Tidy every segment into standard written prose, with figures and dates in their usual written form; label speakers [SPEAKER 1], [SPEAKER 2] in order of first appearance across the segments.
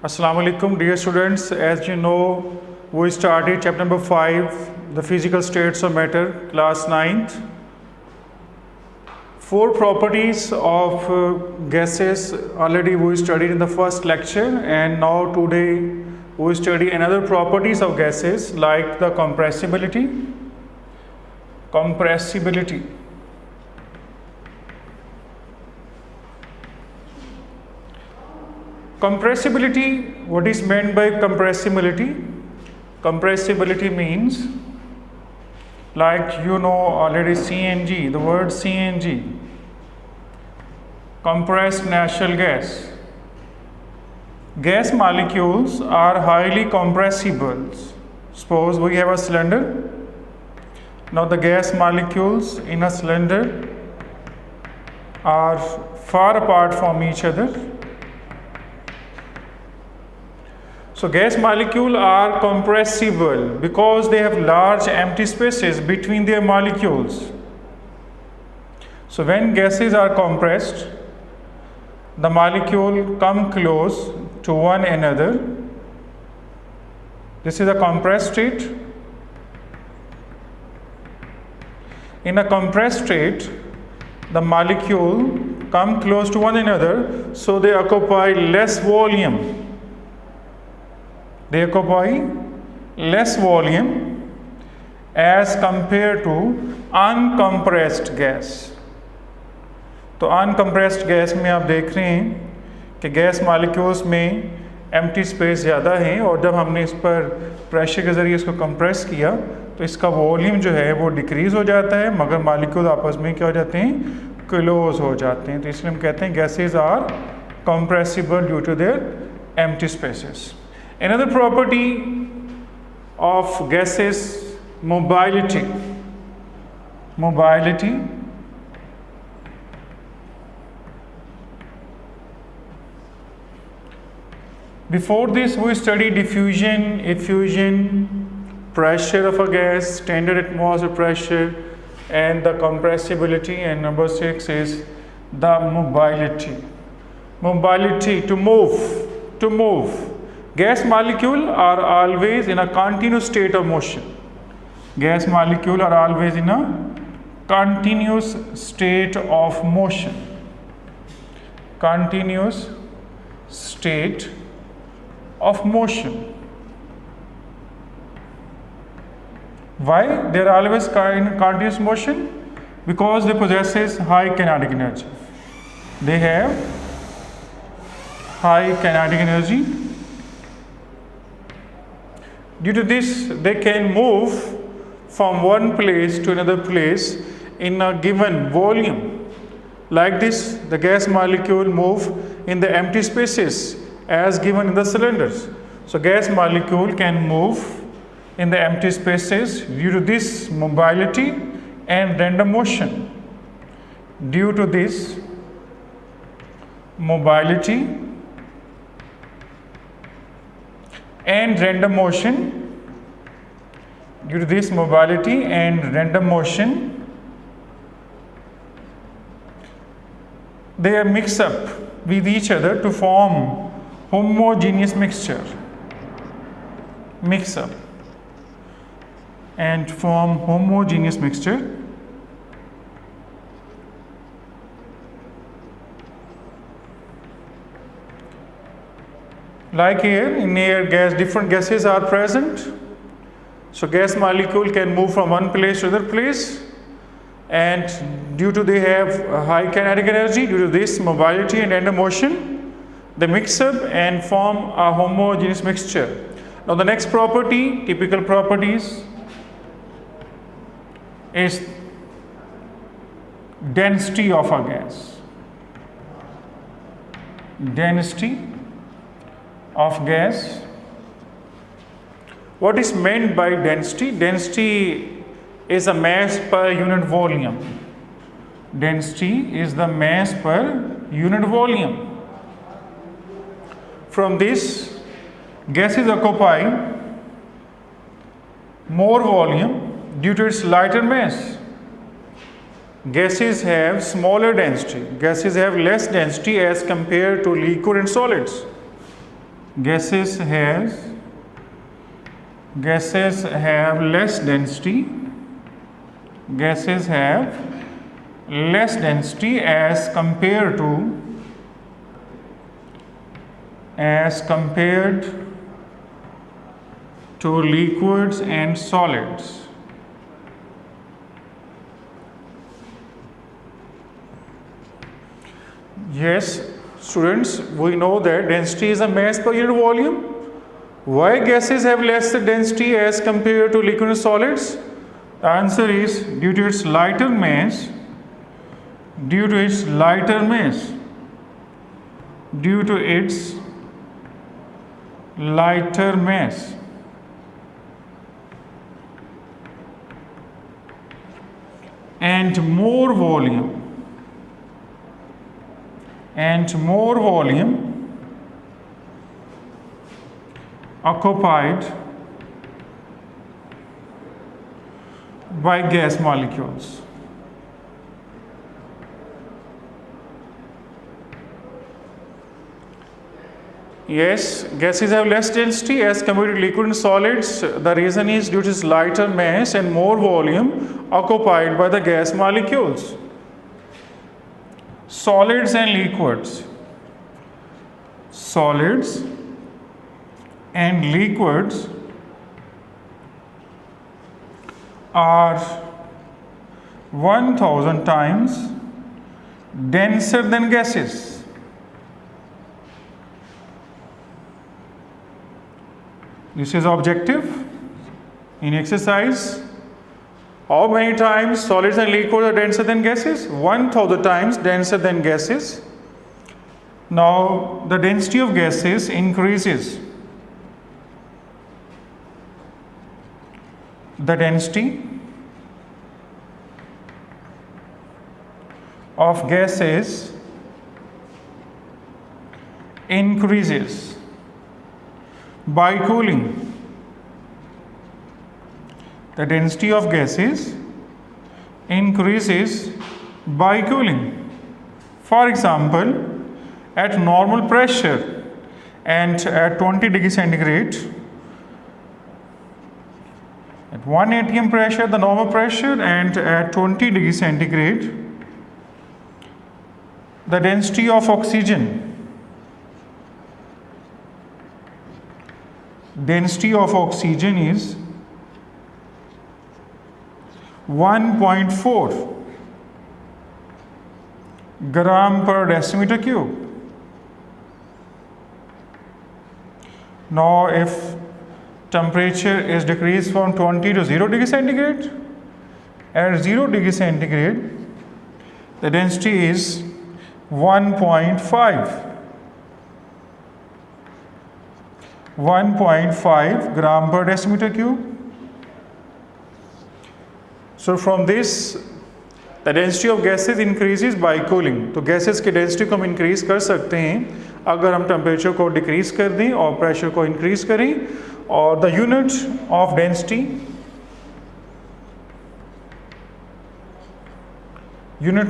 [SPEAKER 1] Assalamu alaikum, dear students. As you know, we started chapter number 5, the physical states of matter, class 9th. 4 properties of gases already we studied in the first lecture, and now today we study another properties of gases like the compressibility. Compressibility, what is meant by compressibility? Compressibility means, like you know already, CNG, the word CNG, compressed natural gas. Gas molecules are highly compressible. Suppose we have a cylinder. Now the gas molecules in a cylinder are far apart from each other. So gas molecules are compressible because they have large empty spaces between their molecules. So when gases are compressed, the molecule come close to one another. This is a compressed state. In a compressed state, the molecule come close to one another, so they occupy less volume. They occupy less volume as compared to uncompressed gas. तो uncompressed gas में आप देख रहे हैं कि gas molecules में empty space ज़्यादा है, और जब हमने इस पर प्रेशर के ज़रिए इसको कंप्रेस किया तो इसका वॉल्यूम जो है वो डिक्रीज़ हो जाता है, मगर मॉलिक्यूल आपस में क्या हो जाते हैं, क्लोज हो जाते हैं. तो इसलिए हम कहते हैं gases are compressible due to their empty spaces. Another property of gases, mobility. Before this we studied diffusion, effusion, pressure of a gas, standard atmosphere pressure, and the compressibility, and number 6 is the mobility. Mobility, to move. Gas molecules are always in a continuous state of motion. Gas molecules are always in a continuous state of motion. Continuous state of motion. Why they are always in continuous motion? Because they possess high kinetic energy. They have high kinetic energy. Due to this, they can move from one place to another place in a given volume. Like this, the gas molecule move in the empty spaces as given in the cylinders. So gas molecule can move in the empty spaces due to this mobility and random motion. Due to this mobility and random motion, they are mixed up with each other to form homogeneous mixture. Mix up and form homogeneous mixture. Like here, in air, different gases are present. So gas molecule can move from one place to another place, and due to they have high kinetic energy, due to this mobility and random motion, they mix up and form a homogeneous mixture. Now the next property, typical properties, is density of a gas. Density of gas. What is meant by density? Density is a mass per unit volume. Density is the mass per unit volume. From this, gases occupy more volume due to its lighter mass. Gases have smaller density. Gases have less density as compared to liquid and solids. gases have less density. Gases have less density as compared to liquids and solids. Yes, students, we know that density is a mass per unit volume. Why gases have less density as compared to liquid and solids? The answer is due to its lighter mass. Due to its lighter mass. Due to its lighter mass. And more volume. Occupied by gas molecules. Yes, gases have less density as compared to liquid and solids. The reason is due to its lighter mass and more volume occupied by the gas molecules. Solids and liquids. Solids and liquids are 1000 times denser than gases. This is objective in exercise. How many times solids and liquids are denser than gases? 1000 times denser than gases. Now the density of gases increases. The density of gases increases by cooling. The density of gases increases by cooling. For example, at normal pressure and at 20 degrees centigrade, at 1 atm pressure, the normal pressure, and at 20 degrees centigrade, the density of oxygen is 1.4 gram per decimeter cube. Now, if temperature is decreased from 20 to 0 degree centigrade, at 0 degree centigrade, the density is 1.5 gram per decimeter cube. So from this, the density of gases increases by cooling. तो gases की density को हम increase कर सकते हैं अगर हम temperature को decrease कर दें और pressure को increase करें. और the unit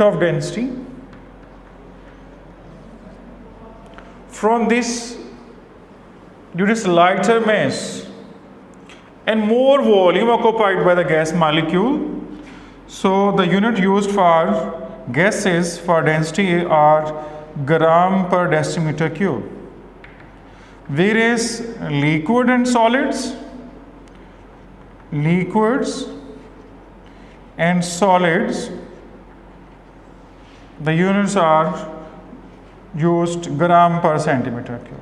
[SPEAKER 1] of density from this, due to its lighter mass and more volume occupied by the gas molecule, so the unit used for gases for density are gram per decimeter cube. Whereas liquids and solids, the units are used gram per centimeter cube.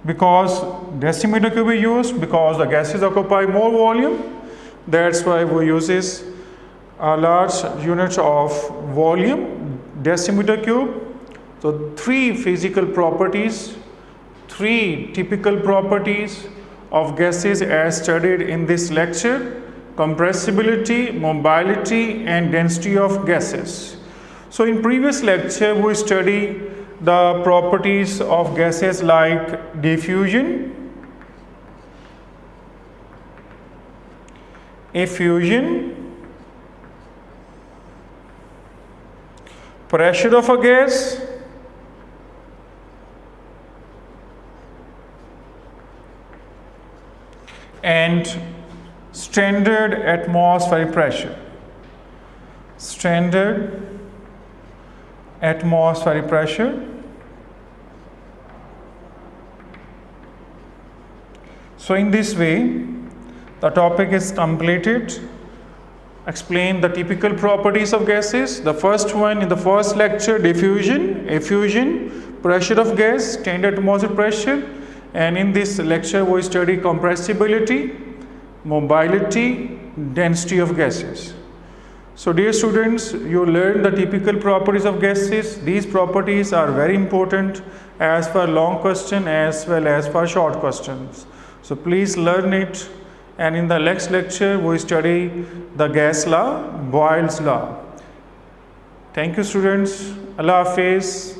[SPEAKER 1] Because decimeter cube is used because the gases occupy more volume. That's why we use a large unit of volume, decimeter cube. So three typical properties of gases as studied in this lecture: compressibility, mobility, and density of gases. So in previous lecture we studied the properties of gases like diffusion, effusion, pressure of a gas, and standard atmospheric pressure. Standard atmospheric pressure. So in this way, the topic is completed. Explain the typical properties of gases. The first one in the first lecture, diffusion, effusion, pressure of gas, standard atmospheric pressure. And in this lecture, we study compressibility, mobility, density of gases. So dear students, you learn the typical properties of gases. These properties are very important as for long question as well as for short questions. So please learn it. And in the next lecture, we study the gas law, Boyle's law. Thank you students. Allah Hafiz.